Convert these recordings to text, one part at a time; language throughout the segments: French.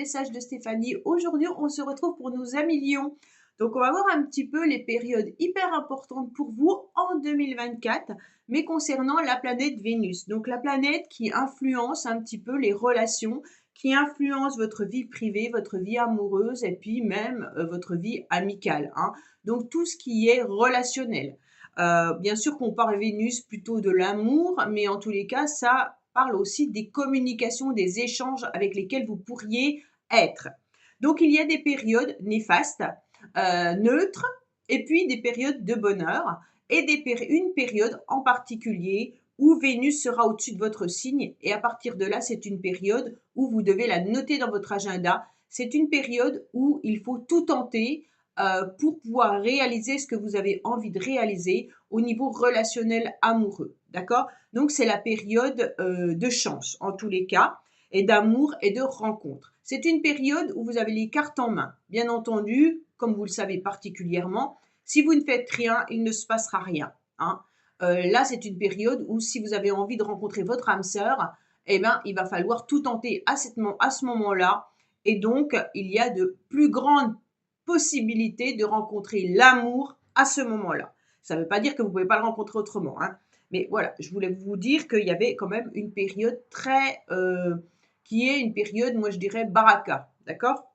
message de Stéphanie. Aujourd'hui, on se retrouve pour nos amis Lions. Donc, on va voir un petit peu les périodes hyper importantes pour vous en 2024, mais concernant la planète Vénus. Donc, la planète qui influence un petit peu les relations, qui influence votre vie privée, votre vie amoureuse et puis même votre vie amicale, hein. Donc, tout ce qui est relationnel. Bien sûr qu'on parle Vénus plutôt de l'amour, mais en tous les cas, ça parle aussi des communications, des échanges avec lesquels vous pourriez être. Donc, il y a des périodes néfastes, neutres, et puis des périodes de bonheur, et une période en particulier où Vénus sera au-dessus de votre signe, et à partir de là, c'est une période où vous devez la noter dans votre agenda. C'est une période où il faut tout tenter pour pouvoir réaliser ce que vous avez envie de réaliser au niveau relationnel amoureux. D'accord? Donc, c'est la période de chance, en tous les cas, et d'amour et de rencontre. C'est une période où vous avez les cartes en main. Bien entendu, comme vous le savez particulièrement, si vous ne faites rien, il ne se passera rien, hein. Là, c'est une période où si vous avez envie de rencontrer votre âme sœur, eh ben, il va falloir tout tenter à ce moment-là. Et donc, il y a de plus grandes possibilités de rencontrer l'amour à ce moment-là. Ça ne veut pas dire que vous ne pouvez pas le rencontrer autrement, hein. Mais voilà, je voulais vous dire qu'il y avait quand même une période qui est une période, moi je dirais, baraka, d'accord?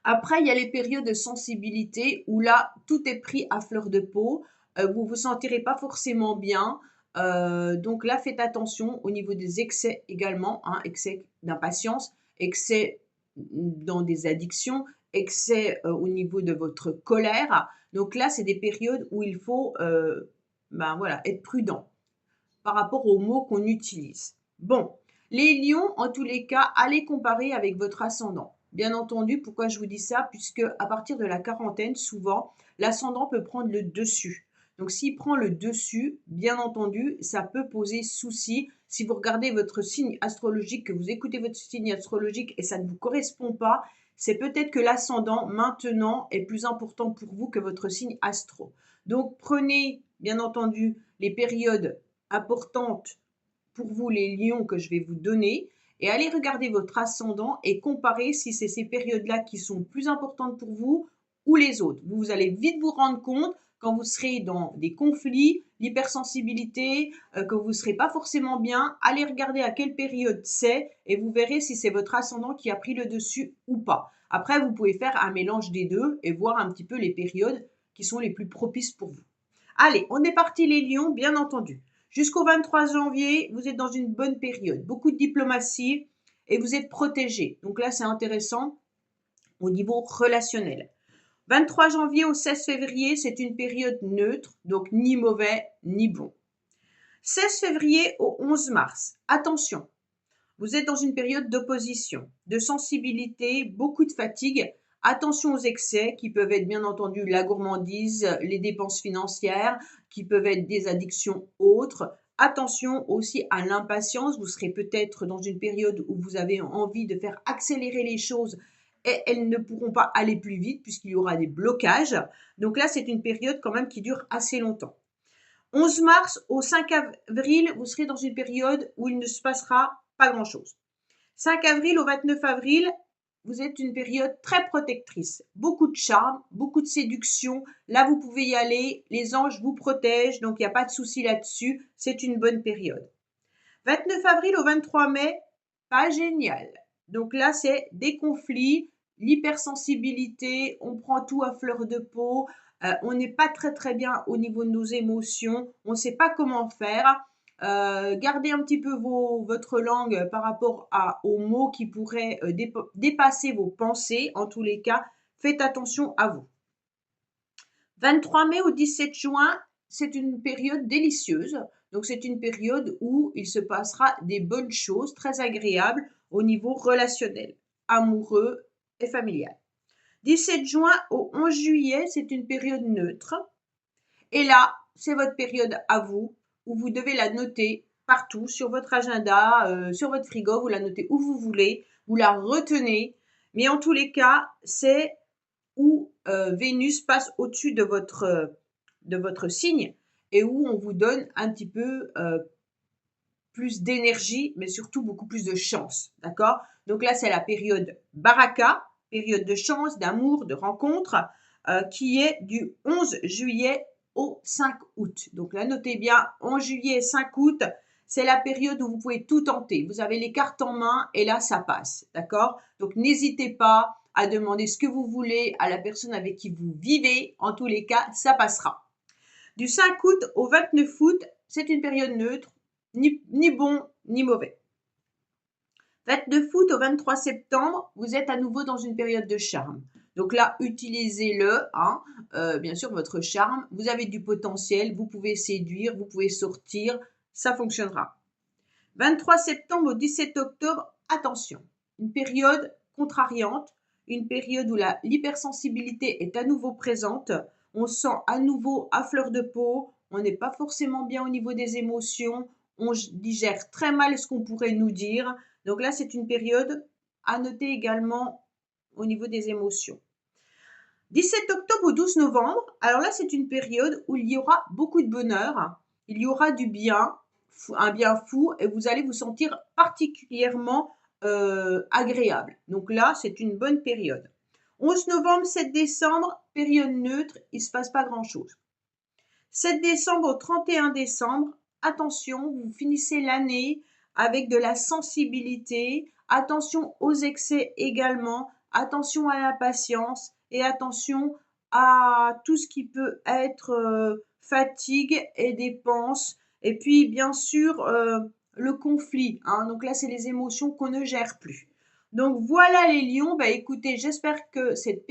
Après, il y a les périodes de sensibilité où là, tout est pris à fleur de peau. Vous vous sentirez pas forcément bien. Donc là, faites attention au niveau des excès également, hein, excès d'impatience, excès dans des addictions, excès au niveau de votre colère. Donc là, c'est des périodes où il faut ben voilà, être prudent par rapport aux mots qu'on utilise. Bon, les lions, en tous les cas, allez comparer avec votre ascendant. Bien entendu, pourquoi je vous dis ça? Puisque à partir de la quarantaine, souvent, l'ascendant peut prendre le dessus. Donc, s'il prend le dessus, bien entendu, ça peut poser souci. Si vous regardez votre signe astrologique, que vous écoutez votre signe astrologique et ça ne vous correspond pas, c'est peut-être que l'ascendant, maintenant, est plus important pour vous que votre signe astro. Donc, prenez, bien entendu, les périodes importantes pour vous, les lions, que je vais vous donner, et allez regarder votre ascendant et comparer si c'est ces périodes-là qui sont plus importantes pour vous ou les autres. Vous allez vite vous rendre compte quand vous serez dans des conflits, l'hypersensibilité, que vous ne serez pas forcément bien. Allez regarder à quelle période c'est et vous verrez si c'est votre ascendant qui a pris le dessus ou pas. Après, vous pouvez faire un mélange des deux et voir un petit peu les périodes qui sont les plus propices pour vous. Allez, on est parti les lions, bien entendu. Jusqu'au 23 janvier, vous êtes dans une bonne période, beaucoup de diplomatie et vous êtes protégé. Donc là, c'est intéressant au niveau relationnel. 23 janvier au 16 février, c'est une période neutre, donc ni mauvais ni bon. 16 février au 11 mars, attention, vous êtes dans une période d'opposition, de sensibilité, beaucoup de fatigue. Attention aux excès qui peuvent être bien entendu la gourmandise, les dépenses financières, qui peuvent être des addictions autres. Attention aussi à l'impatience. Vous serez peut-être dans une période où vous avez envie de faire accélérer les choses et elles ne pourront pas aller plus vite puisqu'il y aura des blocages. Donc là, c'est une période quand même qui dure assez longtemps. 11 mars au 5 avril, vous serez dans une période où il ne se passera pas grand-chose. 5 avril au 29 avril, vous êtes une période très protectrice. Beaucoup de charme, beaucoup de séduction. Là, vous pouvez y aller. Les anges vous protègent, donc il n'y a pas de souci là-dessus. C'est une bonne période. 29 avril au 23 mai, pas génial. Donc là, c'est des conflits, l'hypersensibilité, on prend tout à fleur de peau, on n'est pas très très bien au niveau de nos émotions, on ne sait pas comment faire. Gardez un petit peu votre langue par rapport aux mots qui pourraient dépasser vos pensées. En tous les cas, faites attention à vous. 23 mai au 17 juin, c'est une période délicieuse. Donc, c'est une période où il se passera des bonnes choses très agréables au niveau relationnel, amoureux et familial. 17 juin au 11 juillet, c'est une période neutre. Et là, c'est votre période à vous, où vous devez la noter partout, sur votre agenda, sur votre frigo, vous la notez où vous voulez, vous la retenez. Mais en tous les cas, c'est où Vénus passe au-dessus de votre signe et où on vous donne un petit peu plus d'énergie, mais surtout beaucoup plus de chance, d'accord? Donc là, c'est la période Baraka, période de chance, d'amour, de rencontre, qui est du 11 juillet au 5 août. Donc là, notez bien, 11 juillet et 5 août, c'est la période où vous pouvez tout tenter. Vous avez les cartes en main et là, ça passe. D'accord? Donc, n'hésitez pas à demander ce que vous voulez à la personne avec qui vous vivez. En tous les cas, ça passera. Du 5 août au 29 août, c'est une période neutre, ni bon ni mauvais. 29 août au 23 septembre, vous êtes à nouveau dans une période de charme. Donc là, utilisez-le, hein, bien sûr, votre charme. Vous avez du potentiel, vous pouvez séduire, vous pouvez sortir, ça fonctionnera. 23 septembre au 17 octobre, attention, une période contrariante, une période où l'hypersensibilité est à nouveau présente. On sent à nouveau à fleur de peau, on n'est pas forcément bien au niveau des émotions, on digère très mal ce qu'on pourrait nous dire. Donc là, c'est une période à noter également au niveau des émotions. 17 octobre au 12 novembre, alors là, c'est une période où il y aura beaucoup de bonheur, il y aura du bien, un bien fou, et vous allez vous sentir particulièrement agréable. Donc là, c'est une bonne période. 11 novembre, 7 décembre, période neutre, il ne se passe pas grand-chose. 7 décembre au 31 décembre, attention, vous finissez l'année avec de la sensibilité, attention aux excès également, attention à la patience et attention à tout ce qui peut être fatigue et dépenses. Et puis, bien sûr, le conflit, hein. Donc là, c'est les émotions qu'on ne gère plus. Donc voilà les lions, bah écoutez, j'espère que cette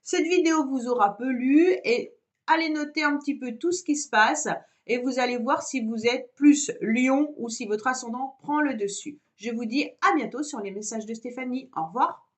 vidéo vous aura plu et allez noter un petit peu tout ce qui se passe et vous allez voir si vous êtes plus lion ou si votre ascendant prend le dessus. Je vous dis à bientôt sur les messages de Stéphanie. Au revoir.